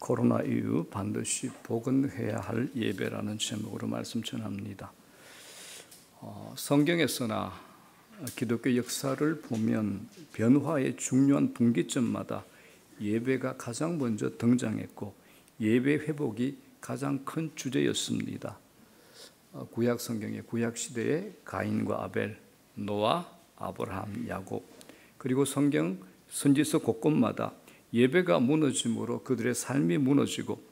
코로나 이후 반드시 복원해야 할 예배라는 제목으로 말씀 전합니다. 성경에서나 기독교 역사를 보면 변화의 중요한 분기점마다 예배가 가장 먼저 등장했고 예배 회복이 가장 큰 주제였습니다. 구약 성경의 구약 시대의 가인과 아벨, 노아, 아브라함, 야곱, 그리고 성경 선지서 곳곳마다 예배가 무너짐으로 그들의 삶이 무너지고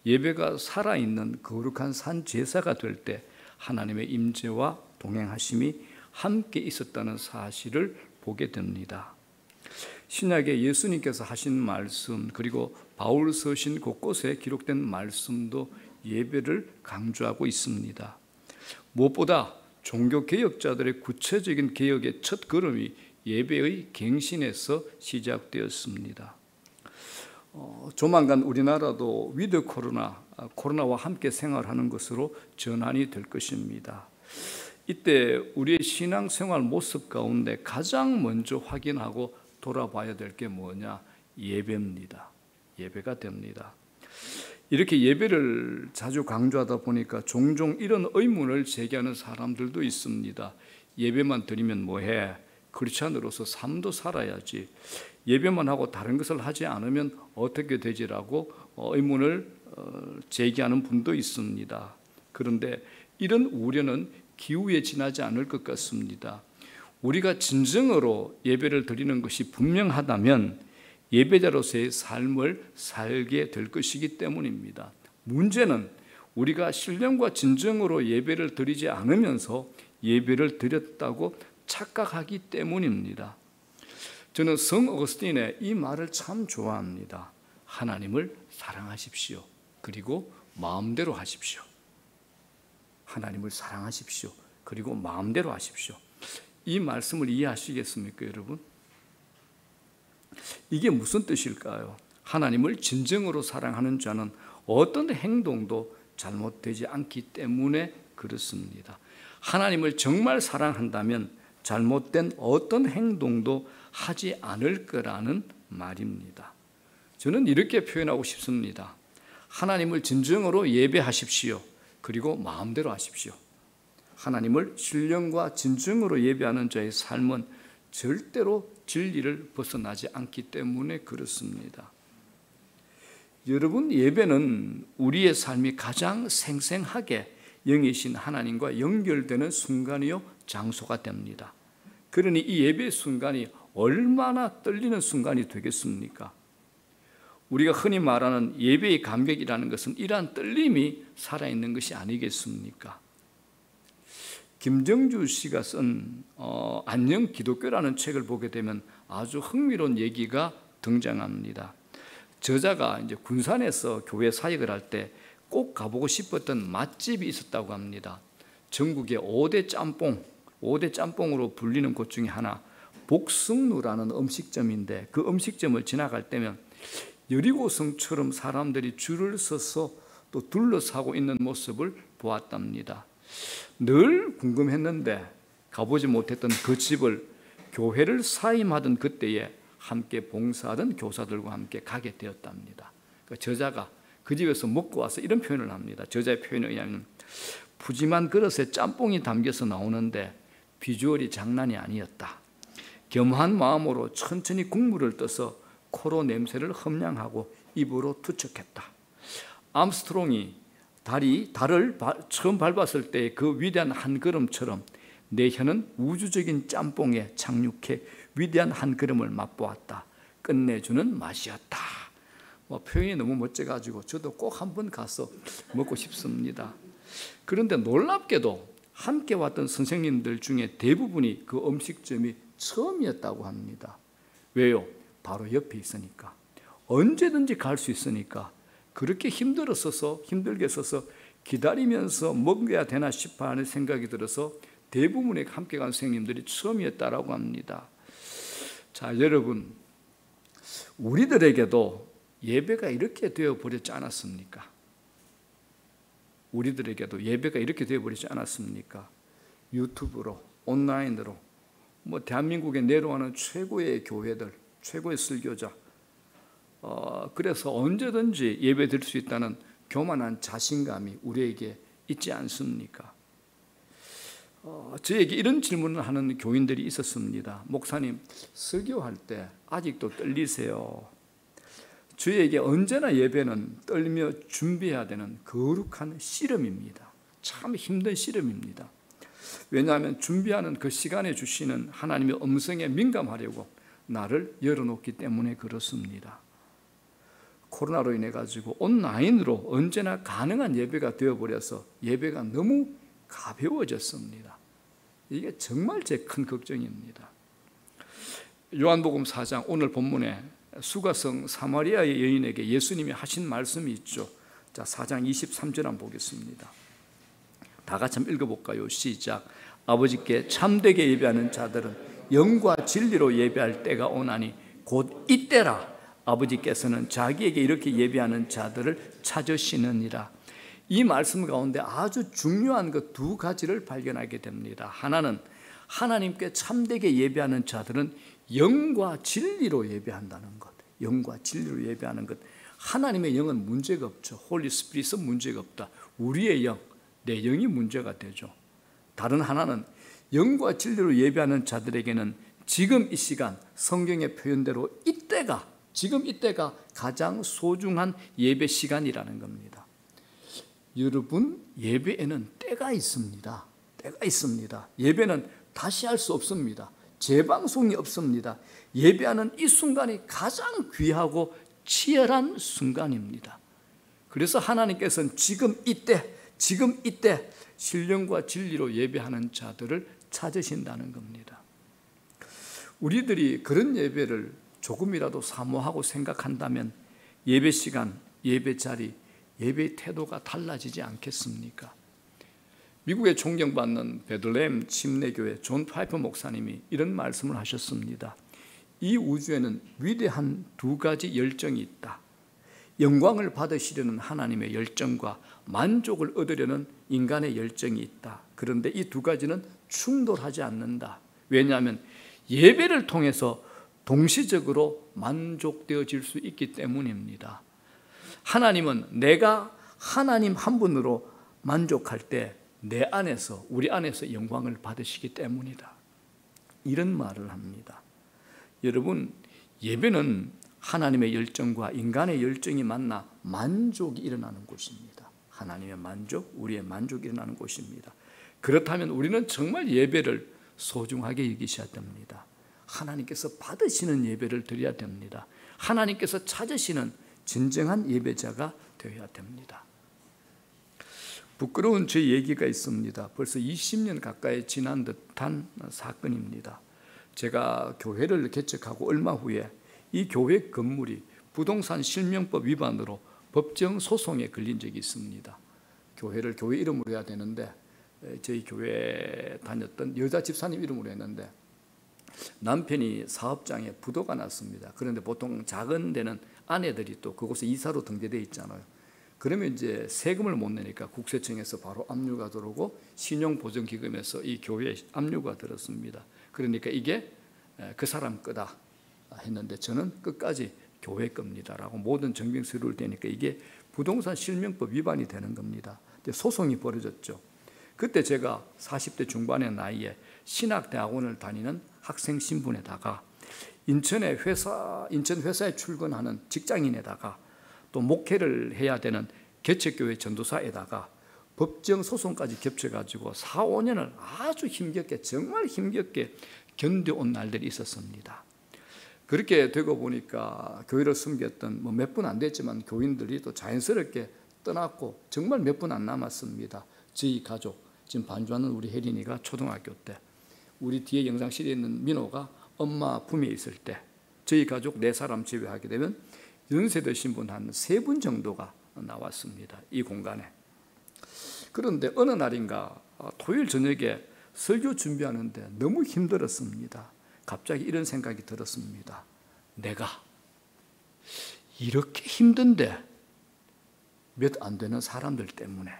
예배가 살아있는 거룩한 산 제사가 될 때 하나님의 임재와 동행하심이 함께 있었다는 사실을 보게 됩니다. 신약에 예수님께서 하신 말씀, 그리고 바울 서신 곳곳에 기록된 말씀도 예배를 강조하고 있습니다. 무엇보다 종교개혁자들의 구체적인 개혁의 첫 걸음이 예배의 갱신에서 시작되었습니다. 조만간 우리나라도 위드 코로나와 함께 생활하는 것으로 전환이 될 것입니다. 이때 우리의 신앙생활 모습 가운데 가장 먼저 확인하고 돌아봐야 될 게 뭐냐? 예배입니다. 예배가 됩니다. 이렇게 예배를 자주 강조하다 보니까 종종 이런 의문을 제기하는 사람들도 있습니다. 예배만 드리면 뭐해? 크리스찬으로서 삶도 살아야지. 예배만 하고 다른 것을 하지 않으면 어떻게 되지라고 의문을 제기하는 분도 있습니다. 그런데 이런 우려는 기우에 지나지 않을 것 같습니다. 우리가 진정으로 예배를 드리는 것이 분명하다면 예배자로서의 삶을 살게 될 것이기 때문입니다. 문제는 우리가 신령과 진정으로 예배를 드리지 않으면서 예배를 드렸다고 착각하기 때문입니다. 저는 성 어거스틴의 이 말을 참 좋아합니다. 하나님을 사랑하십시오. 그리고 마음대로 하십시오. 하나님을 사랑하십시오. 그리고 마음대로 하십시오. 이 말씀을 이해하시겠습니까, 여러분? 이게 무슨 뜻일까요? 하나님을 진정으로 사랑하는 자는 어떤 행동도 잘못되지 않기 때문에 그렇습니다. 하나님을 정말 사랑한다면 잘못된 어떤 행동도 하지 않을 거라는 말입니다. 저는 이렇게 표현하고 싶습니다. 하나님을 진정으로 예배하십시오. 그리고 마음대로 하십시오. 하나님을 신령과 진정으로 예배하는 자의 삶은 절대로 진리를 벗어나지 않기 때문에 그렇습니다. 여러분, 예배는 우리의 삶이 가장 생생하게 영이신 하나님과 연결되는 순간이요 장소가 됩니다. 그러니 이 예배 순간이 얼마나 떨리는 순간이 되겠습니까? 우리가 흔히 말하는 예배의 감격이라는 것은 이러한 떨림이 살아있는 것이 아니겠습니까? 김정주 씨가 쓴 안녕 기독교라는 책을 보게 되면 아주 흥미로운 얘기가 등장합니다. 저자가 이제 군산에서 교회 사역을 할 때 꼭 가보고 싶었던 맛집이 있었다고 합니다. 전국의 5대 짬뽕으로 불리는 곳 중에 하나 복승루라는 음식점인데 그 음식점을 지나갈 때면 여리고성처럼 사람들이 줄을 서서 또 둘러싸고 있는 모습을 보았답니다. 늘 궁금했는데 가보지 못했던 그 집을 교회를 사임하던 그때에 함께 봉사하던 교사들과 함께 가게 되었답니다. 저자가 그 집에서 먹고 와서 이런 표현을 합니다. 저자의 표현에 의하면 푸짐한 그릇에 짬뽕이 담겨서 나오는데 비주얼이 장난이 아니었다. 겸한 마음으로 천천히 국물을 떠서 코로 냄새를 험량하고 입으로 투척했다. 암스트롱이 달을 처음 밟았을 때 그 위대한 한 걸음처럼 내 혀는 우주적인 짬뽕에 착륙해 위대한 한 걸음을 맛보았다. 끝내주는 맛이었다. 표현이 너무 멋져가지고 저도 꼭 한번 가서 먹고 싶습니다. 그런데 놀랍게도 함께 왔던 선생님들 중에 대부분이 그 음식점이 처음이었다고 합니다. 왜요? 바로 옆에 있으니까. 언제든지 갈 수 있으니까. 그렇게 힘들게 서서 기다리면서 먹어야 되나 싶어 하는 생각이 들어서 대부분의 함께 간 선생님들이 처음이었다라고 합니다. 자, 여러분, 우리들에게도 예배가 이렇게 되어버렸지 않았습니까? 우리들에게도 예배가 이렇게 되어버리지 않았습니까? 유튜브로, 온라인으로, 대한민국에 내려오는 최고의 교회들, 최고의 설교자, 그래서 언제든지 예배 드릴 수 있다는 교만한 자신감이 우리에게 있지 않습니까? 저에게 이런 질문을 하는 교인들이 있었습니다. 목사님, 설교할 때 아직도 떨리세요? 저에게 언제나 예배는 떨며 준비해야 되는 거룩한 씨름입니다. 참 힘든 씨름입니다. 왜냐하면 준비하는 그 시간에 주시는 하나님의 음성에 민감하려고 나를 열어놓기 때문에 그렇습니다. 코로나로 인해 가지고 온라인으로 언제나 가능한 예배가 되어버려서 예배가 너무 가벼워졌습니다. 이게 정말 제 큰 걱정입니다. 요한복음 4장 오늘 본문에 수가성 사마리아의 여인에게 예수님이 하신 말씀이 있죠. 자, 4장 23절 한번 보겠습니다. 다 같이 한번 읽어볼까요? 시작. 아버지께 참되게 예배하는 자들은 영과 진리로 예배할 때가 오나니 곧 이때라. 아버지께서는 자기에게 이렇게 예배하는 자들을 찾으시느니라. 이 말씀 가운데 아주 중요한 그 두 가지를 발견하게 됩니다. 하나는 하나님께 참되게 예배하는 자들은 영과 진리로 예배한다는 것. 영과 진리로 예배하는 것. 하나님의 영은 문제가 없죠. 홀리 스피릿은 문제가 없다. 우리의 영, 내 영이 문제가 되죠. 다른 하나는 영과 진리로 예배하는 자들에게는 지금 이 시간 성경의 표현대로 지금 이때가 가장 소중한 예배 시간이라는 겁니다. 여러분, 예배에는 때가 있습니다. 때가 있습니다. 예배는 다시 할 수 없습니다. 재방송이 없습니다. 예배하는 이 순간이 가장 귀하고 치열한 순간입니다. 그래서 하나님께서는 지금 이때 신령과 진리로 예배하는 자들을 찾으신다는 겁니다. 우리들이 그런 예배를 조금이라도 사모하고 생각한다면 예배 시간, 예배 자리, 예배 태도가 달라지지 않겠습니까? 미국에 존경받는 베들레헴 침례교회 존 파이퍼 목사님이 이런 말씀을 하셨습니다. 이 우주에는 위대한 두 가지 열정이 있다. 영광을 받으시려는 하나님의 열정과 만족을 얻으려는 인간의 열정이 있다. 그런데 이 두 가지는 충돌하지 않는다. 왜냐하면 예배를 통해서 동시적으로 만족되어질 수 있기 때문입니다. 하나님은 내가 하나님 한 분으로 만족할 때 내 안에서, 우리 안에서 영광을 받으시기 때문이다. 이런 말을 합니다. 여러분, 예배는 하나님의 열정과 인간의 열정이 만나 만족이 일어나는 곳입니다. 하나님의 만족, 우리의 만족이 일어나는 곳입니다. 그렇다면 우리는 정말 예배를 소중하게 여기셔야 됩니다. 하나님께서 받으시는 예배를 드려야 됩니다. 하나님께서 찾으시는 진정한 예배자가 되어야 됩니다. 부끄러운 제 얘기가 있습니다. 벌써 20년 가까이 지난 듯한 사건입니다. 제가 교회를 개척하고 얼마 후에 이 교회 건물이 부동산 실명법 위반으로 법정 소송에 걸린 적이 있습니다. 교회를 교회 이름으로 해야 되는데 저희 교회 다녔던 여자 집사님 이름으로 했는데 남편이 사업장에 부도가 났습니다. 그런데 보통 작은 데는 아내들이 또 그곳에 이사로 등재되어 있잖아요. 그러면 이제 세금을 못 내니까 국세청에서 바로 압류가 들어오고 신용보증기금에서 이 교회에 압류가 들었습니다. 그러니까 이게 그 사람 거다 했는데 저는 끝까지 교회 겁니다라고 모든 증빙 서류를 대니까 이게 부동산 실명법 위반이 되는 겁니다. 소송이 벌어졌죠. 그때 제가 40대 중반의 나이에 신학대학원을 다니는 학생 신분에다가 인천 회사에 출근하는 직장인에다가 또 목회를 해야 되는 개척교회 전도사에다가 법정 소송까지 겹쳐가지고 4, 5년을 아주 힘겹게, 정말 힘겹게 견뎌온 날들이 있었습니다. 그렇게 되고 보니까 교회를 섬겼던 몇 분 안 됐지만 교인들이 또 자연스럽게 떠났고 정말 몇 분 안 남았습니다. 저희 가족, 지금 반주하는 우리 혜린이가 초등학교 때, 우리 뒤에 영상실에 있는 민호가 엄마 품에 있을 때, 저희 가족 4사람 제외하게 되면 연세 드신 분 한 3분 정도가 나왔습니다. 이 공간에. 그런데 어느 날인가 토요일 저녁에 설교 준비하는데 너무 힘들었습니다. 갑자기 이런 생각이 들었습니다. 내가 이렇게 힘든데 몇 안 되는 사람들 때문에,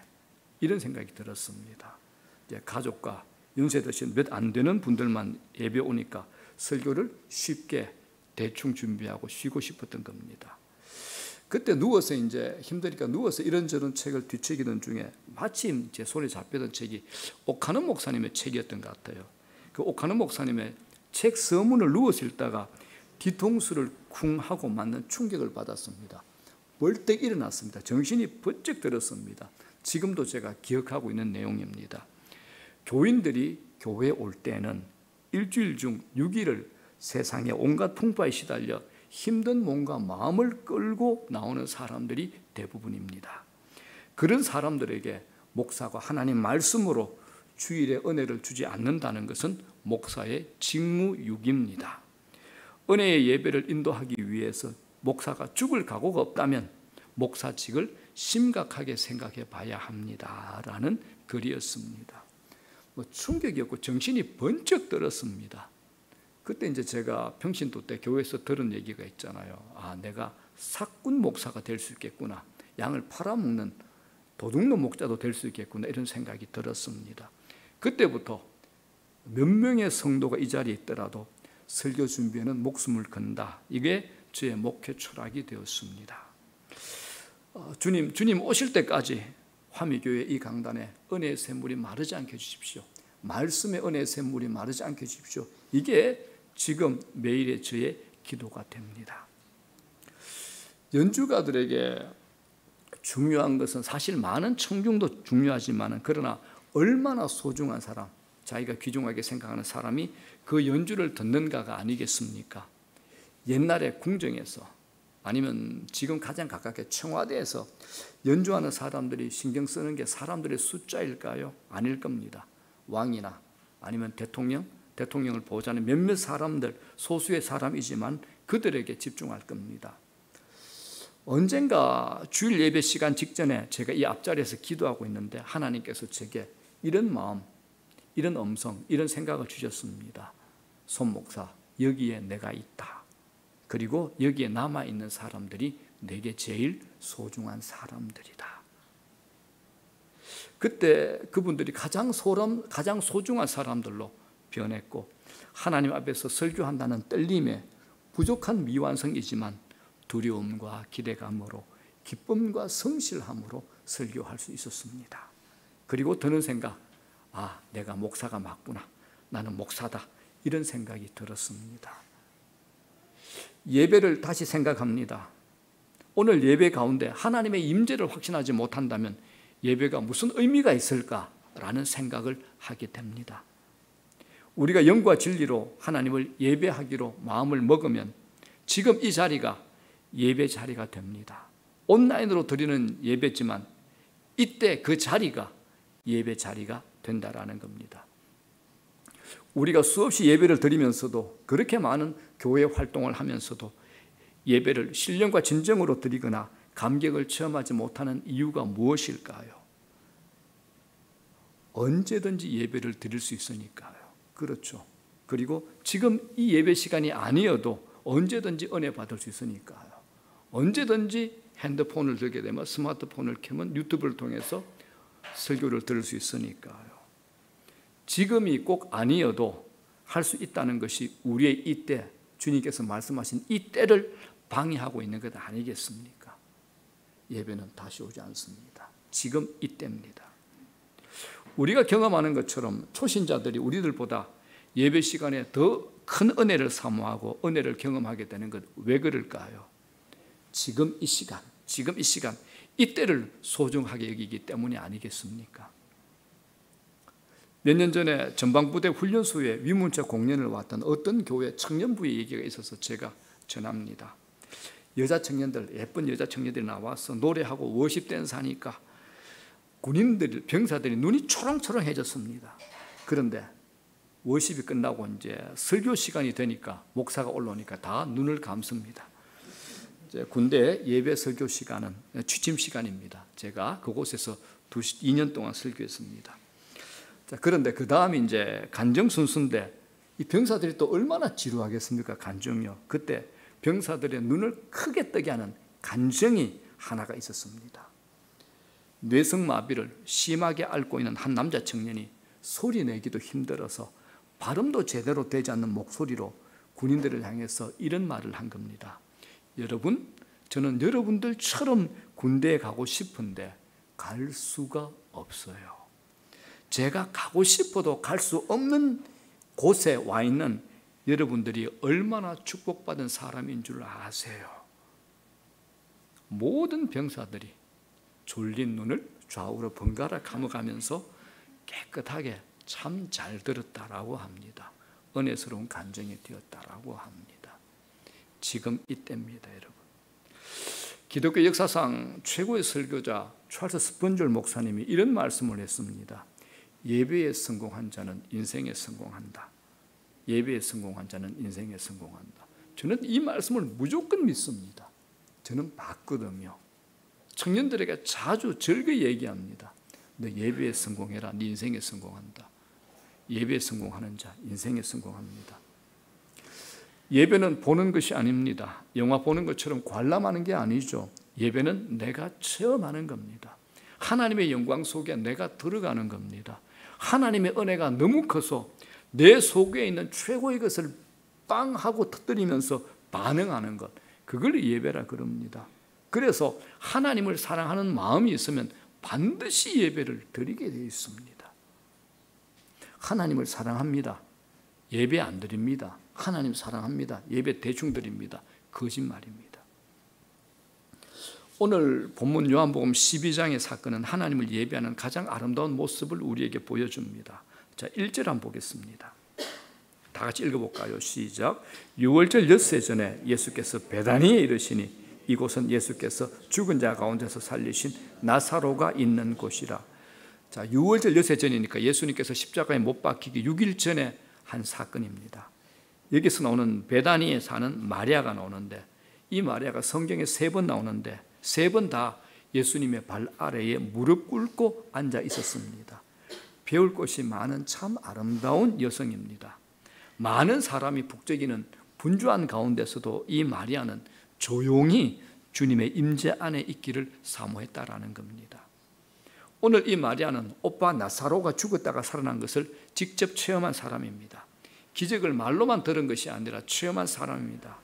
이런 생각이 들었습니다. 가족과 연세 드신 몇 안 되는 분들만 예배 오니까 설교를 쉽게 대충 준비하고 쉬고 싶었던 겁니다. 그때 누워서 이제 힘드니까 누워서 이런저런 책을 뒤척이던 중에 마침 제 손에 잡히던 책이 오카노 목사님의 책이었던 것 같아요. 그 오카노 목사님의 책 서문을 누워서 읽다가 뒤통수를 쿵 하고 맞는 충격을 받았습니다. 벌떡 일어났습니다. 정신이 번쩍 들었습니다. 지금도 제가 기억하고 있는 내용입니다. 교인들이 교회에 올 때는 일주일 중 6일을 세상의 온갖 풍파에 시달려 힘든 몸과 마음을 끌고 나오는 사람들이 대부분입니다. 그런 사람들에게 목사가 하나님 말씀으로 주일에 은혜를 주지 않는다는 것은 목사의 직무유기입니다. 은혜의 예배를 인도하기 위해서 목사가 죽을 각오가 없다면 목사직을 심각하게 생각해 봐야 합니다라는 글이었습니다. 충격이었고 정신이 번쩍 들었습니다. 그때 이제 제가 평신도 때 교회에서 들은 얘기가 있잖아요. 아, 내가 사꾼 목사가 될 수 있겠구나. 양을 팔아먹는 도둑놈 목자도 될 수 있겠구나. 이런 생각이 들었습니다. 그때부터 몇 명의 성도가 이 자리에 있더라도 설교 준비에는 목숨을 건다. 이게 저의 목회 철학이 되었습니다. 주님 오실 때까지 화미교회 이 강단에 은혜의 샘물이 마르지 않게 해주십시오. 말씀의 은혜의 샘물이 마르지 않게 해주십시오. 이게 지금 매일의 저의 기도가 됩니다. 연주가들에게 중요한 것은 사실 많은 청중도 중요하지만 그러나 얼마나 소중한 사람, 자기가 귀중하게 생각하는 사람이 그 연주를 듣는가가 아니겠습니까? 옛날에 궁정에서 아니면 지금 가장 가깝게 청와대에서 연주하는 사람들이 신경 쓰는 게 사람들의 숫자일까요? 아닐 겁니다. 왕이나 아니면 대통령을 보호하는 몇몇 사람들, 소수의 사람이지만 그들에게 집중할 겁니다. 언젠가 주일 예배 시간 직전에 제가 이 앞자리에서 기도하고 있는데 하나님께서 제게 이런 마음, 이런 음성, 이런 생각을 주셨습니다. 손 목사, 여기에 내가 있다. 그리고 여기에 남아있는 사람들이 내게 제일 소중한 사람들이다. 그때 그분들이 가장 소중한 사람들로 변했고 하나님 앞에서 설교한다는 떨림에 부족한 미완성이지만 두려움과 기대감으로 기쁨과 성실함으로 설교할 수 있었습니다. 그리고 드는 생각, 아, 내가 목사가 맞구나. 나는 목사다. 이런 생각이 들었습니다. 예배를 다시 생각합니다. 오늘 예배 가운데 하나님의 임재를 확신하지 못한다면 예배가 무슨 의미가 있을까라는 생각을 하게 됩니다. 우리가 영과 진리로 하나님을 예배하기로 마음을 먹으면 지금 이 자리가 예배 자리가 됩니다. 온라인으로 드리는 예배지만 이때 그 자리가 예배 자리가 된다라는 겁니다. 우리가 수없이 예배를 드리면서도 그렇게 많은 교회 활동을 하면서도 예배를 신령과 진정으로 드리거나 감격을 체험하지 못하는 이유가 무엇일까요? 언제든지 예배를 드릴 수 있으니까요. 그렇죠. 그리고 지금 이 예배 시간이 아니어도 언제든지 은혜 받을 수 있으니까요. 언제든지 핸드폰을 들게 되면 스마트폰을 켜면 유튜브를 통해서 설교를 들을 수 있으니까요. 지금이 꼭 아니어도 할 수 있다는 것이 우리의 이때, 주님께서 말씀하신 이때를 방해하고 있는 것 아니겠습니까? 예배는 다시 오지 않습니다. 지금 이때입니다. 우리가 경험하는 것처럼 초신자들이 우리들보다 예배 시간에 더 큰 은혜를 사모하고 은혜를 경험하게 되는 것 왜 그럴까요? 지금 이 시간, 이때를 소중하게 여기기 때문이 아니겠습니까? 몇 년 전에 전방부대 훈련소에 위문자 공연을 왔던 어떤 교회 청년부의 얘기가 있어서 제가 전합니다. 여자 청년들, 예쁜 여자 청년들이 나와서 노래하고 워십 댄스 하니까 군인들, 병사들이 눈이 초롱초롱해졌습니다. 그런데 워십이 끝나고 이제 설교 시간이 되니까 목사가 올라오니까 다 눈을 감습니다. 이제 군대 예배 설교 시간은 취침 시간입니다. 제가 그곳에서 2년 동안 설교했습니다. 자, 그런데 그 다음이 이제 간정 순서인데 이 병사들이 또 얼마나 지루하겠습니까? 간정이요. 그때 병사들의 눈을 크게 뜨게 하는 간정이 하나가 있었습니다. 뇌성마비를 심하게 앓고 있는 한 남자 청년이 소리 내기도 힘들어서 발음도 제대로 되지 않는 목소리로 군인들을 향해서 이런 말을 한 겁니다. 여러분, 저는 여러분들처럼 군대에 가고 싶은데 갈 수가 없어요. 제가 가고 싶어도 갈 수 없는 곳에 와 있는 여러분들이 얼마나 축복받은 사람인 줄 아세요? 모든 병사들이 졸린 눈을 좌우로 번갈아 감아가면서 깨끗하게 참 잘 들었다라고 합니다. 은혜스러운 감정이 되었다라고 합니다. 지금 이때입니다, 여러분. 기독교 역사상 최고의 설교자 찰스 스펀절 목사님이 이런 말씀을 했습니다. 예배에 성공한 자는 인생에 성공한다. 예배에 성공한 자는 인생에 성공한다. 저는 이 말씀을 무조건 믿습니다. 저는 봤거든요. 청년들에게 자주 즐겨 얘기합니다. 너 예배에 성공해라. 네 인생에 성공한다. 예배에 성공하는 자 인생에 성공합니다. 예배는 보는 것이 아닙니다. 영화 보는 것처럼 관람하는 게 아니죠. 예배는 내가 체험하는 겁니다. 하나님의 영광 속에 내가 들어가는 겁니다. 하나님의 은혜가 너무 커서 내 속에 있는 최고의 것을 빵 하고 터뜨리면서 반응하는 것, 그걸 예배라 그럽니다. 그래서 하나님을 사랑하는 마음이 있으면 반드시 예배를 드리게 되어 있습니다. 하나님을 사랑합니다. 예배 안 드립니다. 하나님 사랑합니다. 예배 대충 드립니다. 거짓말입니다. 오늘 본문 요한복음 12장의 사건은 하나님을 예배하는 가장 아름다운 모습을 우리에게 보여줍니다. 자, 1절 한번 보겠습니다. 다 같이 읽어볼까요? 시작. 유월절 엿새 전에 예수께서 베다니에 이르시니 이곳은 예수께서 죽은 자 가운데서 살리신 나사로가 있는 곳이라. 자, 유월절 엿새 전이니까 예수님께서 십자가에 못 박히기 6일 전에 한 사건입니다. 여기서 나오는 베다니에 사는 마리아가 나오는데, 이 마리아가 성경에 3번 나오는데 3번 다 예수님의 발 아래에 무릎 꿇고 앉아 있었습니다. 배울 것이 많은 참 아름다운 여성입니다. 많은 사람이 북적이는 분주한 가운데서도 이 마리아는 조용히 주님의 임재 안에 있기를 사모했다라는 겁니다. 오늘 이 마리아는 오빠 나사로가 죽었다가 살아난 것을 직접 체험한 사람입니다. 기적을 말로만 들은 것이 아니라 체험한 사람입니다.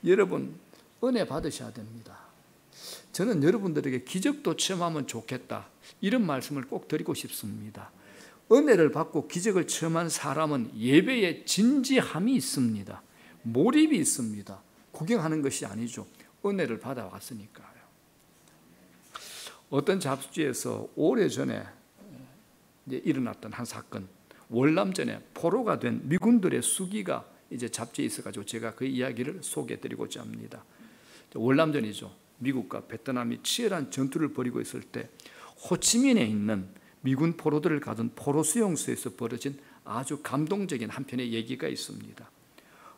여러분, 은혜 받으셔야 됩니다. 저는 여러분들에게 기적도 체험하면 좋겠다, 이런 말씀을 꼭 드리고 싶습니다. 은혜를 받고 기적을 체험한 사람은 예배에 진지함이 있습니다. 몰입이 있습니다. 구경하는 것이 아니죠. 은혜를 받아왔으니까요. 어떤 잡지에서 오래전에 일어났던 한 사건, 월남전에 포로가 된 미군들의 수기가 이제 잡지에 있어가지고 제가 그 이야기를 소개해드리고자 합니다. 월남전이죠. 미국과 베트남이 치열한 전투를 벌이고 있을 때 호치민에 있는 미군 포로들을 가둔 포로 수용소에서 벌어진 아주 감동적인 한 편의 얘기가 있습니다.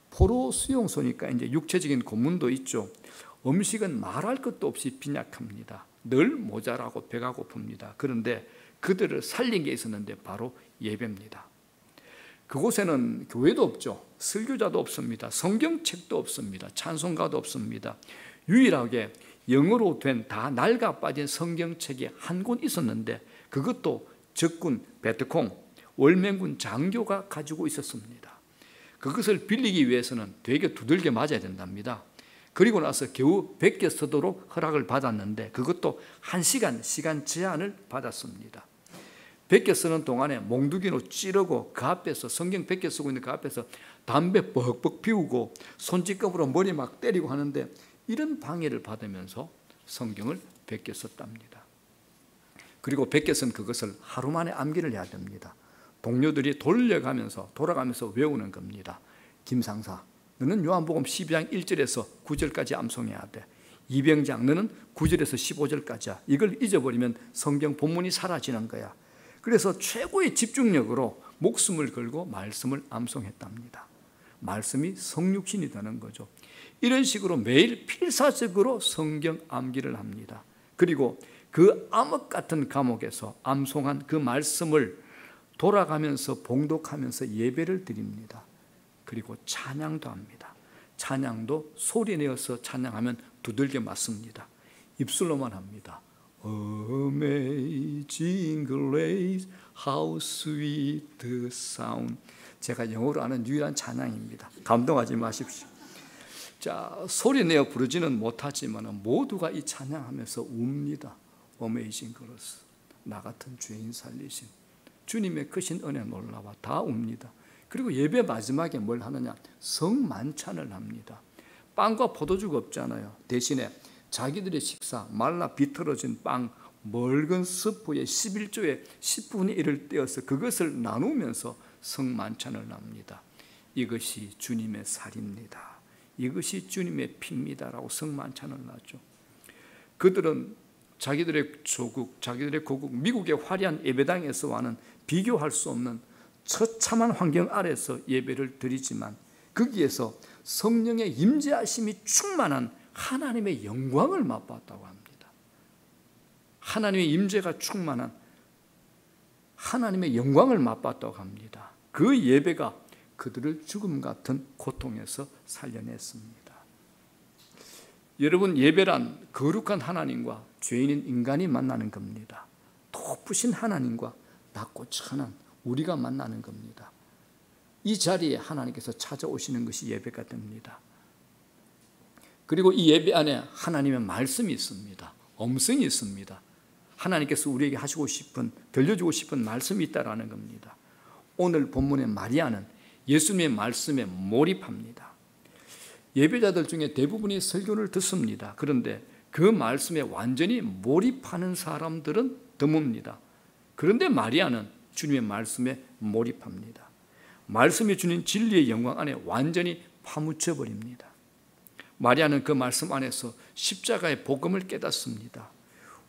포로 수용소니까 이제 육체적인 고문도 있죠. 음식은 말할 것도 없이 빈약합니다. 늘 모자라고 배가 고픕니다. 그런데 그들을 살린 게 있었는데 바로 예배입니다. 그곳에는 교회도 없죠. 설교자도 없습니다. 성경책도 없습니다. 찬송가도 없습니다. 유일하게 영어로 된 다 낡아 빠진 성경책이 한 권 있었는데 그것도 적군 베트콩 월맹군 장교가 가지고 있었습니다. 그것을 빌리기 위해서는 되게 두들겨 맞아야 된답니다. 그리고 나서 겨우 베껴 쓰도록 허락을 받았는데 그것도 1시간 시간 제한을 받았습니다. 베껴 쓰는 동안에 몽두기로 찌르고 그 앞에서 성경 베껴 쓰고 있는 그 앞에서 담배 뻑뻑 피우고 손짓검으로 머리 막 때리고 하는데 이런 방해를 받으면서 성경을 베껴 썼답니다. 그리고 베껴 쓴 그것을 하루 만에 암기를 해야 됩니다. 동료들이 돌아가면서 외우는 겁니다. 김상사, 너는 요한복음 12장 1절에서 9절까지 암송해야 돼. 이병장, 너는 9절에서 15절까지야. 이걸 잊어버리면 성경 본문이 사라지는 거야. 그래서 최고의 집중력으로 목숨을 걸고 말씀을 암송했답니다. 말씀이 성육신이 되는 거죠. 이런 식으로 매일 필사적으로 성경 암기를 합니다. 그리고 그 암흑 같은 감옥에서 암송한 그 말씀을 돌아가면서 봉독하면서 예배를 드립니다. 그리고 찬양도 합니다. 찬양도 소리 내어서 찬양하면 두들겨 맞습니다. 입술로만 합니다. Amazing grace, how sweet the sound. 제가 영어로 아는 유일한 찬양입니다. 감동하지 마십시오. 자, 소리 내어 부르지는 못하지만 모두가 이 찬양하면서 웁니다. 어메이징 그로스, 나 같은 죄인 살리신 주님의 크신 은혜 놀라와 다 웁니다. 그리고 예배 마지막에 뭘 하느냐? 성만찬을 합니다. 빵과 포도주가 없잖아요. 대신에 자기들의 식사, 말라 비틀어진 빵, 묽은 스프에 11조에 10분의 1을 떼어서 그것을 나누면서 성만찬을 합니다. 이것이 주님의 살입니다. 이것이 주님의 피입니다라고 성만찬을 하죠. 그들은 자기들의 조국, 자기들의 고국, 미국의 화려한 예배당에서와는 비교할 수 없는 처참한 환경 아래서 예배를 드리지만 거기에서 성령의 임재하심이 충만한 하나님의 영광을 맛봤다고 합니다. 하나님의 임재가 충만한 하나님의 영광을 맛봤다고 합니다. 그 예배가 그들을 죽음 같은 고통에서 살려냈습니다. 여러분, 예배란 거룩한 하나님과 죄인인 인간이 만나는 겁니다. 높으신 하나님과 낮고 천한 우리가 만나는 겁니다. 이 자리에 하나님께서 찾아오시는 것이 예배가 됩니다. 그리고 이 예배 안에 하나님의 말씀이 있습니다. 음성이 있습니다. 하나님께서 우리에게 하시고 싶은, 들려주고 싶은 말씀이 있다라는 겁니다. 오늘 본문의 마리아는 예수님의 말씀에 몰입합니다. 예배자들 중에 대부분이 설교를 듣습니다. 그런데 그 말씀에 완전히 몰입하는 사람들은 드뭅니다. 그런데 마리아는 주님의 말씀에 몰입합니다. 말씀이 주는 진리의 영광 안에 완전히 파묻혀 버립니다. 마리아는 그 말씀 안에서 십자가의 복음을 깨닫습니다.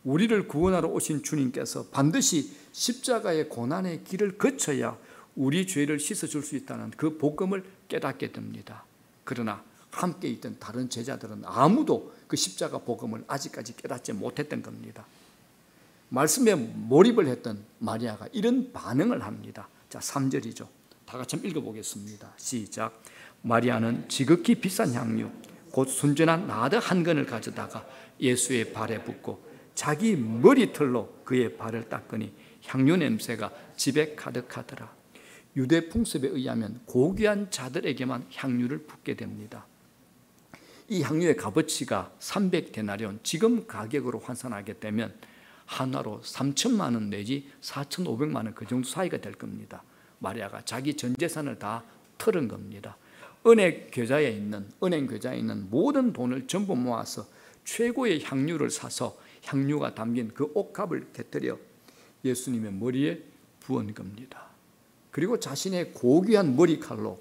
우리를 구원하러 오신 주님께서 반드시 십자가의 고난의 길을 거쳐야 우리 죄를 씻어줄 수 있다는 그 복음을 깨닫게 됩니다. 그러나 함께 있던 다른 제자들은 아무도 그 십자가 복음을 아직까지 깨닫지 못했던 겁니다. 말씀에 몰입을 했던 마리아가 이런 반응을 합니다. 자, 3절이죠. 다 같이 한번 읽어보겠습니다. 시작. 마리아는 지극히 비싼 향유 곧 순전한 나드 한 근을 가져다가 예수의 발에 붓고 자기 머리털로 그의 발을 닦으니 향유 냄새가 집에 가득하더라. 유대 풍습에 의하면 고귀한 자들에게만 향유를 붓게 됩니다. 이 향유의 값어치가 300데나리온, 지금 가격으로 환산하게 되면 한화로 3천만 원 내지 4,500만 원 그 정도 사이가 될 겁니다. 마리아가 자기 전 재산을 다 털은 겁니다. 은행 계좌에 있는 모든 돈을 전부 모아서 최고의 향유를 사서 향유가 담긴 그 옥합을 곁들여 예수님의 머리에 부은 겁니다. 그리고 자신의 고귀한 머리칼로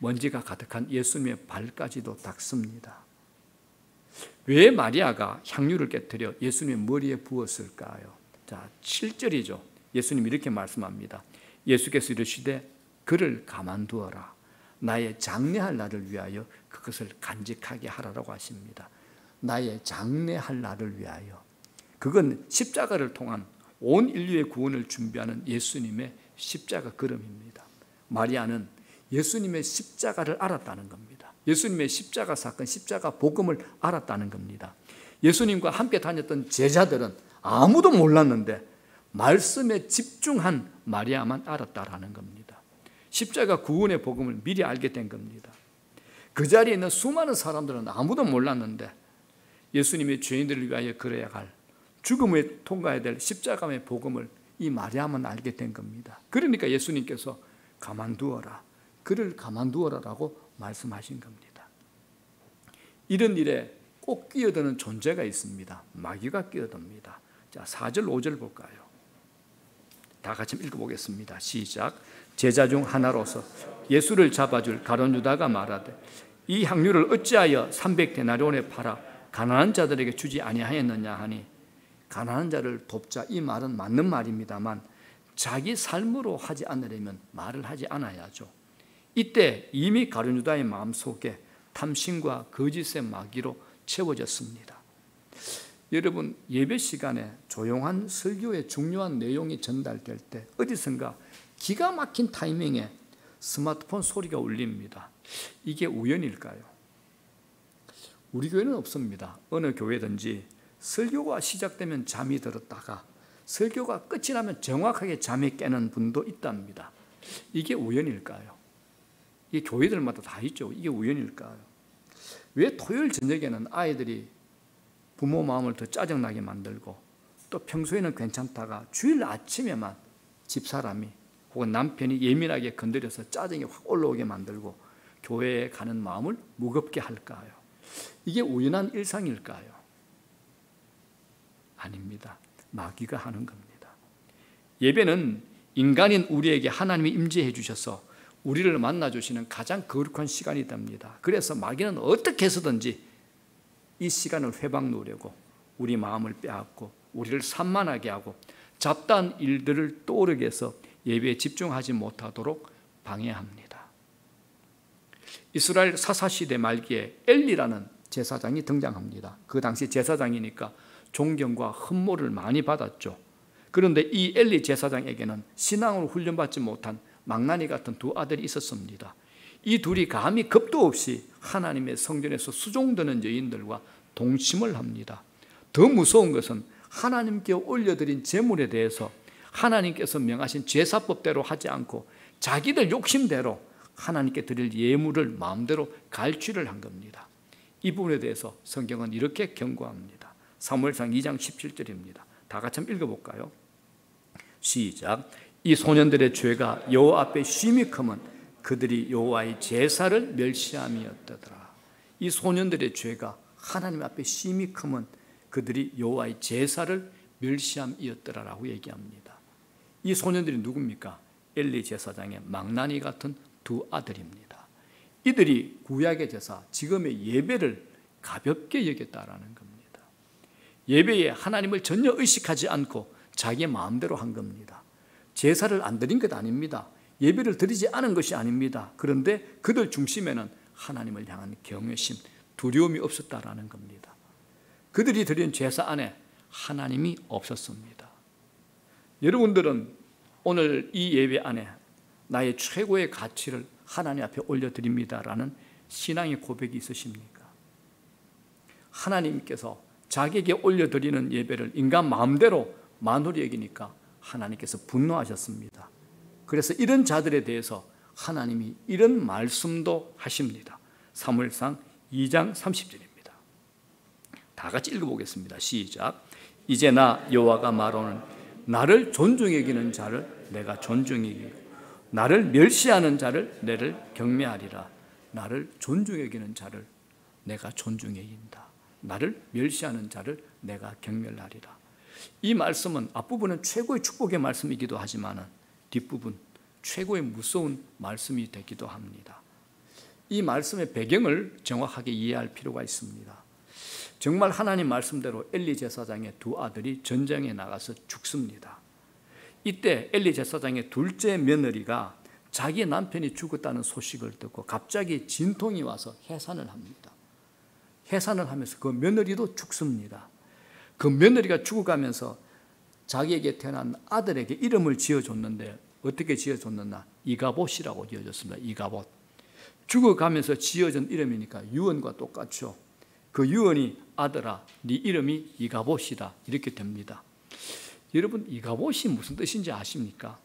먼지가 가득한 예수님의 발까지도 닦습니다. 왜 마리아가 향유를 깨뜨려 예수님의 머리에 부었을까요? 자, 7절이죠. 예수님이 이렇게 말씀합니다. 예수께서 이르시되 그를 가만두어라. 나의 장례할 날을 위하여 그것을 간직하게 하라고 하십니다. 나의 장례할 날을 위하여. 그건 십자가를 통한 온 인류의 구원을 준비하는 예수님의 십자가 걸음입니다. 마리아는 예수님의 십자가를 알았다는 겁니다. 예수님의 십자가 사건, 십자가 복음을 알았다는 겁니다. 예수님과 함께 다녔던 제자들은 아무도 몰랐는데 말씀에 집중한 마리아만 알았다라는 겁니다. 십자가 구원의 복음을 미리 알게 된 겁니다. 그 자리에 있는 수많은 사람들은 아무도 몰랐는데 예수님이 죄인들을 위하여 걸어야 할, 죽음을 통과해야 될 십자가의 복음을 이 마리아만 알게 된 겁니다. 그러니까 예수님께서 가만두어라, 그를 가만두어라라고 말씀하신 겁니다. 이런 일에 꼭 끼어드는 존재가 있습니다. 마귀가 끼어듭니다. 자, 4절 5절 볼까요? 다 같이 읽어보겠습니다. 시작. 제자 중 하나로서 예수를 잡아줄 가룟 유다가 말하되 이 향유를 어찌하여 300데나리온에 팔아 가난한 자들에게 주지 아니하였느냐 하니, 가난한 자를 돕자, 이 말은 맞는 말입니다만 자기 삶으로 하지 않으려면 말을 하지 않아야죠. 이때 이미 가룟 유다의 마음속에 탐심과 거짓의 마귀로 채워졌습니다. 여러분, 예배 시간에 조용한 설교의 중요한 내용이 전달될 때 어디선가 기가 막힌 타이밍에 스마트폰 소리가 울립니다. 이게 우연일까요? 우리 교회는 없습니다. 어느 교회든지 설교가 시작되면 잠이 들었다가 설교가 끝이 나면 정확하게 잠이 깨는 분도 있답니다. 이게 우연일까요? 이게 교회들마다 다 있죠. 이게 우연일까요? 왜 토요일 저녁에는 아이들이 부모 마음을 더 짜증나게 만들고 또 평소에는 괜찮다가 주일 아침에만 집사람이 혹은 남편이 예민하게 건드려서 짜증이 확 올라오게 만들고 교회에 가는 마음을 무겁게 할까요? 이게 우연한 일상일까요? 아닙니다. 마귀가 하는 겁니다. 예배는 인간인 우리에게 하나님이 임재해 주셔서 우리를 만나주시는 가장 거룩한 시간이 됩니다. 그래서 마귀는 어떻게 해서든지 이 시간을 회방 놓으려고 우리 마음을 빼앗고 우리를 산만하게 하고 잡다한 일들을 떠오르게 해서 예배에 집중하지 못하도록 방해합니다. 이스라엘 사사시대 말기에 엘리라는 제사장이 등장합니다. 그 당시 제사장이니까 존경과 흠모를 많이 받았죠. 그런데 이 엘리 제사장에게는 신앙으로 훈련받지 못한 망나니 같은 두 아들이 있었습니다. 이 둘이 감히 겁도 없이 하나님의 성전에서 수종드는 여인들과 동침을 합니다. 더 무서운 것은 하나님께 올려드린 제물에 대해서 하나님께서 명하신 제사법대로 하지 않고 자기들 욕심대로 하나님께 드릴 예물을 마음대로 갈취를 한 겁니다. 이 부분에 대해서 성경은 이렇게 경고합니다. 사무엘상 2장 17절입니다. 다 같이 한번 읽어볼까요? 시작. 이 소년들의 죄가 여호와 앞에 심히 크면 그들이 여호와의 제사를 멸시함이었더라. 이 소년들의 죄가 하나님 앞에 심히 크면 그들이 여호와의 제사를 멸시함이었더라라고 얘기합니다. 이 소년들이 누굽니까? 엘리 제사장의 망나니 같은 두 아들입니다. 이들이 구약의 제사, 지금의 예배를 가볍게 여겼다라는 겁니다. 예배에 하나님을 전혀 의식하지 않고 자기 마음대로 한 겁니다. 제사를 안 드린 것 아닙니다. 예배를 드리지 않은 것이 아닙니다. 그런데 그들 중심에는 하나님을 향한 경외심, 두려움이 없었다라는 겁니다. 그들이 드린 제사 안에 하나님이 없었습니다. 여러분들은 오늘 이 예배 안에 나의 최고의 가치를 하나님 앞에 올려드립니다라는 신앙의 고백이 있으십니까? 하나님께서 자기에게 올려드리는 예배를 인간 마음대로 만홀히 여기니까 하나님께서 분노하셨습니다. 그래서 이런 자들에 대해서 하나님이 이런 말씀도 하십니다. 사무엘상 2장 30절입니다. 다 같이 읽어보겠습니다. 시작. 이제 나 여호와가 말하는 나를 존중히 여기는 자를 내가 존중히 여기고 나를 멸시하는 자를 내를 경멸하리라. 나를 존중히 여기는 자를 내가 존중히 여긴다. 나를 멸시하는 자를 내가 경멸하리라. 이 말씀은 앞부분은 최고의 축복의 말씀이기도 하지만 뒷부분 최고의 무서운 말씀이 되기도 합니다. 이 말씀의 배경을 정확하게 이해할 필요가 있습니다. 정말 하나님 말씀대로 엘리 제사장의 두 아들이 전쟁에 나가서 죽습니다. 이때 엘리 제사장의 둘째 며느리가 자기 남편이 죽었다는 소식을 듣고 갑자기 진통이 와서 해산을 합니다. 해산을 하면서 그 며느리도 죽습니다. 그 며느리가 죽어가면서 자기에게 태어난 아들에게 이름을 지어줬는데 어떻게 지어줬느냐? 이가봇이라고 지어줬습니다. 이가봇. 죽어가면서 지어준 이름이니까 유언과 똑같죠. 그 유언이 아들아, 네 이름이 이가봇이다 이렇게 됩니다. 여러분, 이가봇이 무슨 뜻인지 아십니까?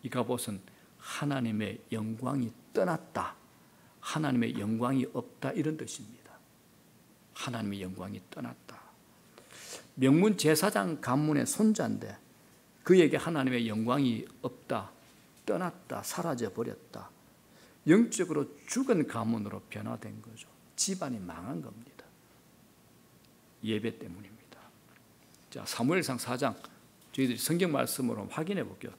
이가봇은 하나님의 영광이 떠났다, 하나님의 영광이 없다 이런 뜻입니다. 하나님의 영광이 떠났다. 명문 제사장 가문의 손자인데 그에게 하나님의 영광이 없다, 떠났다, 사라져버렸다. 영적으로 죽은 가문으로 변화된 거죠. 집안이 망한 겁니다. 예배 때문입니다. 자, 사무엘상 4장 저희들이 성경 말씀으로 확인해 볼게요.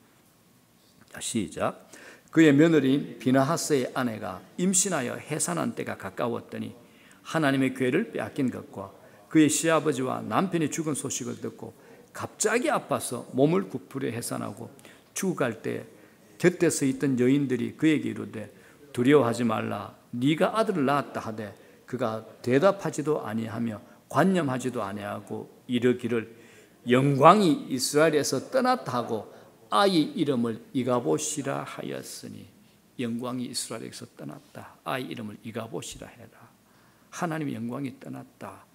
자, 시작. 그의 며느리 비나하스의 아내가 임신하여 해산한 때가 가까웠더니 하나님의 궤를 빼앗긴 것과 그의 시아버지와 남편이 죽은 소식을 듣고 갑자기 아파서 몸을 굽으려 해산하고 죽어갈 때 곁에 서 있던 여인들이 그에게 이르되 두려워하지 말라. 네가 아들을 낳았다 하되 그가 대답하지도 아니하며 관념하지도 아니하고 이르기를 영광이 이스라엘에서 떠났다 하고 아이 이름을 이가봇이라 하였으니 영광이 이스라엘에서 떠났다. 아이 이름을 이가봇이라 해라. 하나님의 영광이 떠났다.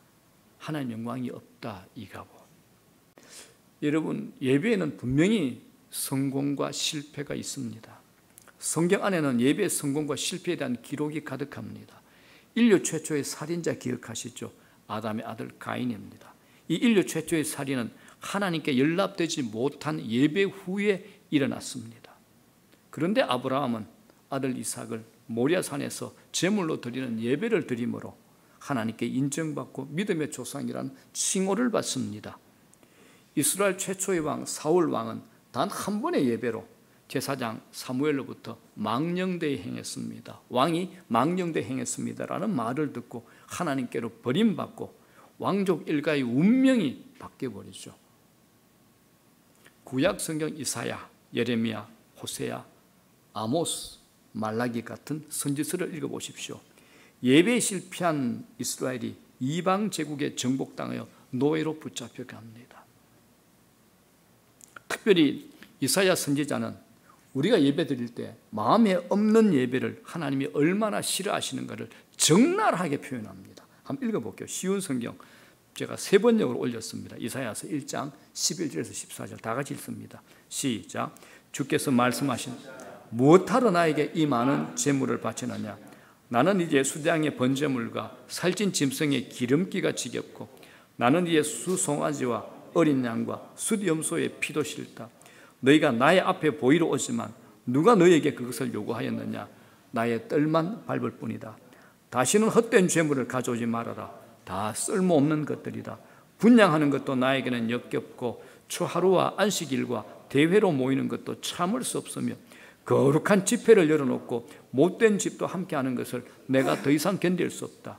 하나님 영광이 없다. 이가봇. 여러분, 예배에는 분명히 성공과 실패가 있습니다. 성경 안에는 예배의 성공과 실패에 대한 기록이 가득합니다. 인류 최초의 살인자 기억하시죠? 아담의 아들 가인입니다. 이 인류 최초의 살인은 하나님께 연락되지 못한 예배 후에 일어났습니다. 그런데 아브라함은 아들 이삭을 모리아산에서 제물로 드리는 예배를 드림으로 하나님께 인정받고 믿음의 조상이라는 칭호를 받습니다. 이스라엘 최초의 왕 사울 왕은 단 한 번의 예배로 제사장 사무엘로부터 망령되이 행했습니다. 왕이 망령되이 행했습니다라는 말을 듣고 하나님께로 버림받고 왕족 일가의 운명이 바뀌어버리죠. 구약 성경 이사야, 예레미야, 호세야, 아모스, 말라기 같은 선지서를 읽어보십시오. 예배에 실패한 이스라엘이 이방 제국에 정복당하여 노예로 붙잡혀 갑니다. 특별히 이사야 선지자는 우리가 예배 드릴 때 마음에 없는 예배를 하나님이 얼마나 싫어하시는가를 적나라하게 표현합니다. 한번 읽어볼게요. 쉬운 성경 제가 3번역으로 올렸습니다. 이사야서 1장 11절에서 14절 다 같이 읽습니다. 시작. 주께서 말씀하신 무엇하러 나에게 이 많은 재물을 바치느냐. 나는 이제 수량의 번제물과 살찐 짐승의 기름기가 지겹고 나는 이제 수송아지와 어린 양과 숫염소의 피도 싫다. 너희가 나의 앞에 보이러 오지만 누가 너희에게 그것을 요구하였느냐. 나의 뜰만 밟을 뿐이다. 다시는 헛된 죄물을 가져오지 말아라. 다 쓸모없는 것들이다. 분향하는 것도 나에게는 역겹고 추하루와 안식일과 대회로 모이는 것도 참을 수 없으며 거룩한 집회를 열어놓고 못된 집도 함께하는 것을 내가 더 이상 견딜 수 없다.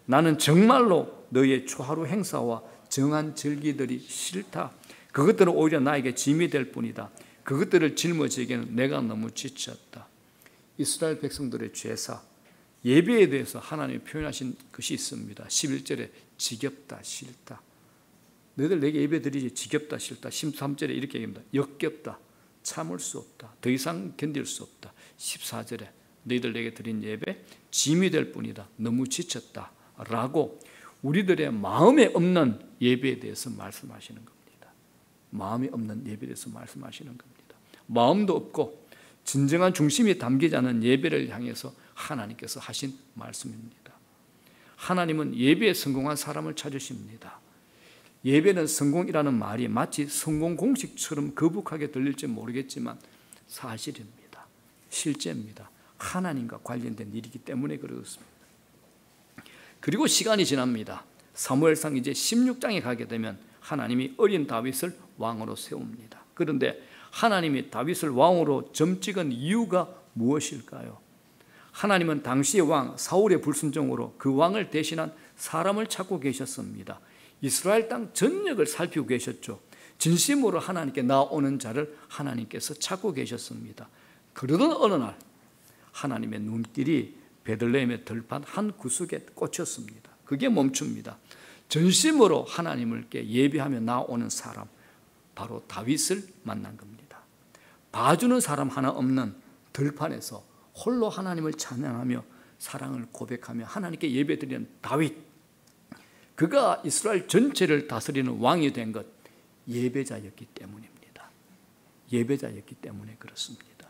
나는 정말로 너희의 추하루 행사와 정한 절기들이 싫다. 그것들은 오히려 나에게 짐이 될 뿐이다. 그것들을 짊어지기에는 내가 너무 지쳤다. 이스라엘 백성들의 죄사, 예배에 대해서 하나님이 표현하신 것이 있습니다. 11절에 지겹다, 싫다. 너희들 내게 예배 드리지 지겹다, 싫다. 13절에 이렇게 얘기합니다. 역겹다, 참을 수 없다. 더 이상 견딜 수 없다. 14절에 너희들 내게 드린 예배 짐이 될 뿐이다. 너무 지쳤다. 라고 우리들의 마음에 없는 예배에 대해서 말씀하시는 겁니다. 마음이 없는 예배에 대해서 말씀하시는 겁니다. 마음도 없고 진정한 중심이 담기지 않은 예배를 향해서 하나님께서 하신 말씀입니다. 하나님은 예배에 성공한 사람을 찾으십니다. 예배는 성공이라는 말이 마치 성공 공식처럼 거북하게 들릴지 모르겠지만 사실입니다. 실제입니다. 하나님과 관련된 일이기 때문에 그렇습니다. 그리고 시간이 지납니다. 사무엘상 이제 16장에 가게 되면 하나님이 어린 다윗을 왕으로 세웁니다. 그런데 하나님이 다윗을 왕으로 점찍은 이유가 무엇일까요? 하나님은 당시의 왕 사울의 불순종으로 그 왕을 대신한 사람을 찾고 계셨습니다. 이스라엘 땅 전역을 살피고 계셨죠. 진심으로 하나님께 나오는 자를 하나님께서 찾고 계셨습니다. 그러던 어느 날 하나님의 눈길이 베들레헴의 들판 한 구석에 꽂혔습니다. 그게 멈춥니다. 전심으로 하나님께 예배하며 나오는 사람, 바로 다윗을 만난 겁니다. 봐주는 사람 하나 없는 들판에서 홀로 하나님을 찬양하며 사랑을 고백하며 하나님께 예배드리는 다윗, 그가 이스라엘 전체를 다스리는 왕이 된 것 예배자였기 때문입니다. 예배자였기 때문에 그렇습니다.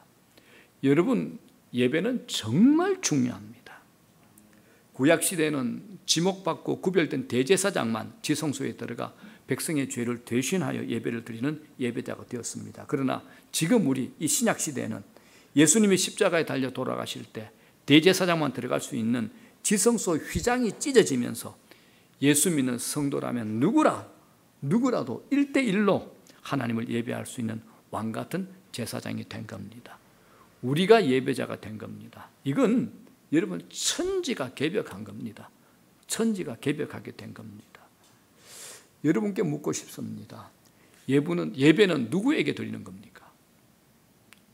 여러분, 예배는 정말 중요합니다. 구약시대에는 지목받고 구별된 대제사장만 지성소에 들어가 백성의 죄를 대신하여 예배를 드리는 예배자가 되었습니다. 그러나 지금 우리 이 신약시대에는 예수님이 십자가에 달려 돌아가실 때 대제사장만 들어갈 수 있는 지성소 휘장이 찢어지면서 예수 믿는 성도라면 누구라도 1대1로 하나님을 예배할 수 있는 왕같은 제사장이 된 겁니다. 우리가 예배자가 된 겁니다. 이건 여러분 천지가 개벽한 겁니다. 천지가 개벽하게 된 겁니다. 여러분께 묻고 싶습니다. 예배는 누구에게 드리는 겁니까?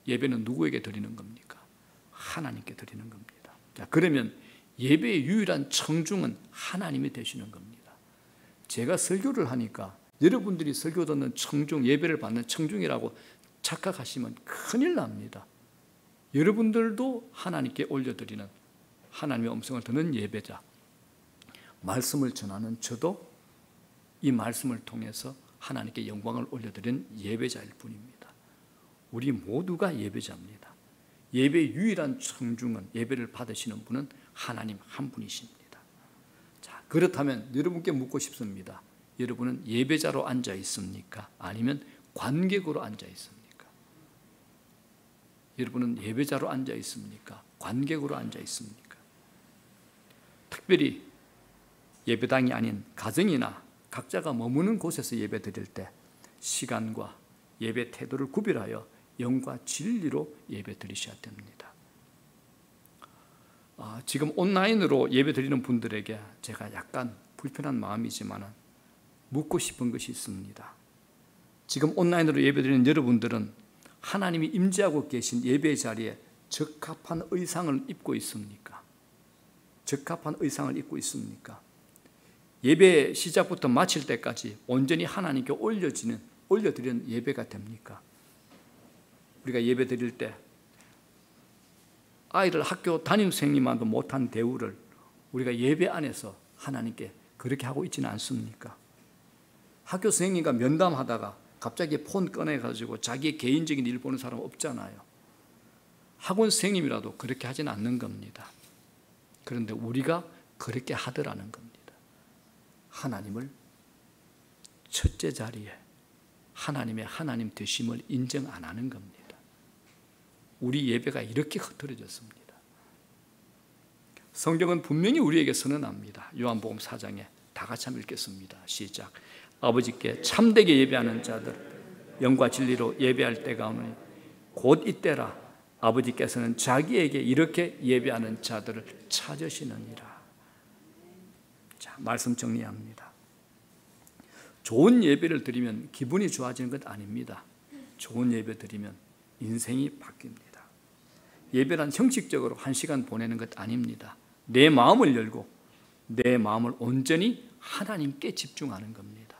예배는 누구에게 드리는 겁니까? 하나님께 드리는 겁니다. 자, 그러면 예배의 유일한 청중은 하나님이 되시는 겁니다. 제가 설교를 하니까 여러분들이 설교 듣는 청중, 예배를 받는 청중이라고 착각하시면 큰일 납니다. 여러분들도 하나님께 올려드리는, 하나님의 음성을 듣는 예배자, 말씀을 전하는 저도 이 말씀을 통해서 하나님께 영광을 올려드리는 예배자일 뿐입니다. 우리 모두가 예배자입니다. 예배의 유일한 청중은, 예배를 받으시는 분은 하나님 한 분이십니다. 자, 그렇다면 여러분께 묻고 싶습니다. 여러분은 예배자로 앉아 있습니까? 아니면 관객으로 앉아 있습니까? 여러분은 예배자로 앉아 있습니까? 관객으로 앉아 있습니까? 특별히 예배당이 아닌 가정이나 각자가 머무는 곳에서 예배 드릴 때 시간과 예배 태도를 구별하여 영과 진리로 예배 드리셔야 됩니다. 지금 온라인으로 예배 드리는 분들에게 제가 약간 불편한 마음이지만 묻고 싶은 것이 있습니다. 지금 온라인으로 예배 드리는 여러분들은 하나님이 임재하고 계신 예배 자리에 적합한 의상을 입고 있습니까? 적합한 의상을 입고 있습니까? 예배 시작부터 마칠 때까지 온전히 하나님께 올려드리는 예배가 됩니까? 우리가 예배 드릴 때 아이들 학교 담임선생님만도 못한 대우를 우리가 예배 안에서 하나님께 그렇게 하고 있지는 않습니까? 학교 선생님과 면담하다가 갑자기 폰 꺼내가지고 자기의 개인적인 일 보는 사람 없잖아요. 학원 선생님이라도 그렇게 하지는 않는 겁니다. 그런데 우리가 그렇게 하더라는 겁니다. 하나님을 첫째 자리에 하나님의 하나님 되심을 인정 안 하는 겁니다. 우리 예배가 이렇게 흐트러졌습니다. 성경은 분명히 우리에게 선언합니다. 요한복음 4장에 다 같이 한번 읽겠습니다. 시작. 아버지께 참되게 예배하는 자들 영과 진리로 예배할 때가 오느니 곧 이때라. 아버지께서는 자기에게 이렇게 예배하는 자들을 찾으시느니라. 자, 말씀 정리합니다. 좋은 예배를 드리면 기분이 좋아지는 것 아닙니다. 좋은 예배 드리면 인생이 바뀝니다. 예배란 형식적으로 1시간 보내는 것 아닙니다. 내 마음을 열고 내 마음을 온전히 하나님께 집중하는 겁니다.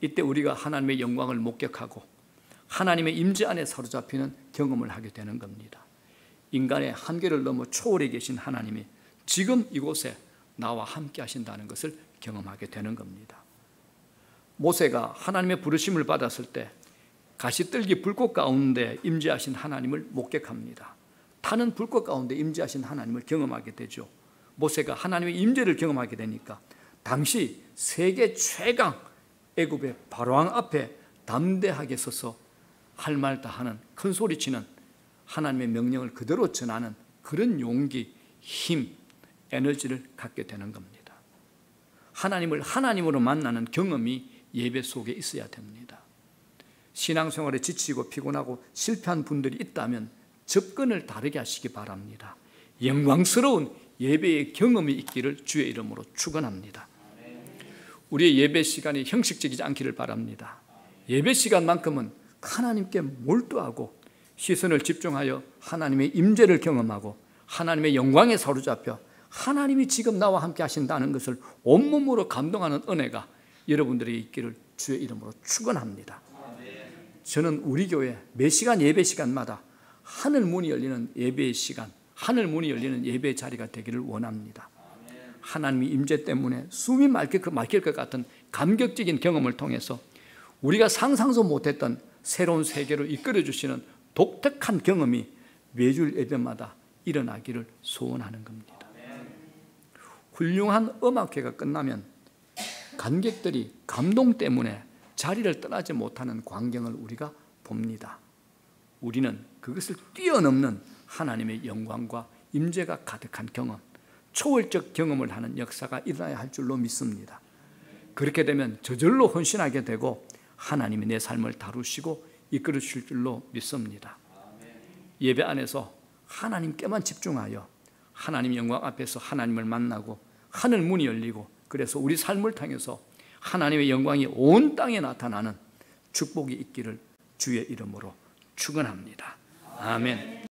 이때 우리가 하나님의 영광을 목격하고 하나님의 임재 안에 사로잡히는 경험을 하게 되는 겁니다. 인간의 한계를 넘어 초월해 계신 하나님이 지금 이곳에 나와 함께 하신다는 것을 경험하게 되는 겁니다. 모세가 하나님의 부르심을 받았을 때 가시떨기 불꽃 가운데 임재하신 하나님을 목격합니다. 타는 불꽃 가운데 임재하신 하나님을 경험하게 되죠. 모세가 하나님의 임재를 경험하게 되니까 당시 세계 최강 애굽의 바로왕 앞에 담대하게 서서 할 말 다 하는, 큰 소리치는, 하나님의 명령을 그대로 전하는 그런 용기, 힘, 에너지를 갖게 되는 겁니다. 하나님을 하나님으로 만나는 경험이 예배 속에 있어야 됩니다. 신앙생활에 지치고 피곤하고 실패한 분들이 있다면 접근을 다르게 하시기 바랍니다. 영광스러운 예배의 경험이 있기를 주의 이름으로 축원합니다. 우리의 예배 시간이 형식적이지 않기를 바랍니다. 예배 시간만큼은 하나님께 몰두하고 시선을 집중하여 하나님의 임재를 경험하고 하나님의 영광에 사로잡혀 하나님이 지금 나와 함께 하신다는 것을 온몸으로 감동하는 은혜가 여러분들에게 있기를 주의 이름으로 축원합니다. 저는 우리 교회 매 시간 예배 시간마다 하늘 문이 열리는 예배의 시간, 하늘 문이 열리는 예배의 자리가 되기를 원합니다. 하나님의 임재 때문에 숨이 막힐 것 같은 감격적인 경험을 통해서 우리가 상상도 못했던 새로운 세계로 이끌어주시는 독특한 경험이 매주 예배마다 일어나기를 소원하는 겁니다. 훌륭한 음악회가 끝나면 관객들이 감동 때문에 자리를 떠나지 못하는 광경을 우리가 봅니다. 우리는 그것을 뛰어넘는 하나님의 영광과 임재가 가득한 경험, 초월적 경험을 하는 역사가 일어나야 할 줄로 믿습니다. 그렇게 되면 저절로 헌신하게 되고 하나님이 내 삶을 다루시고 이끌어 주실 줄로 믿습니다. 예배 안에서 하나님께만 집중하여 하나님의 영광 앞에서 하나님을 만나고 하늘 문이 열리고 그래서 우리 삶을 통해서 하나님의 영광이 온 땅에 나타나는 축복이 있기를 주의 이름으로 축원합니다. 아멘.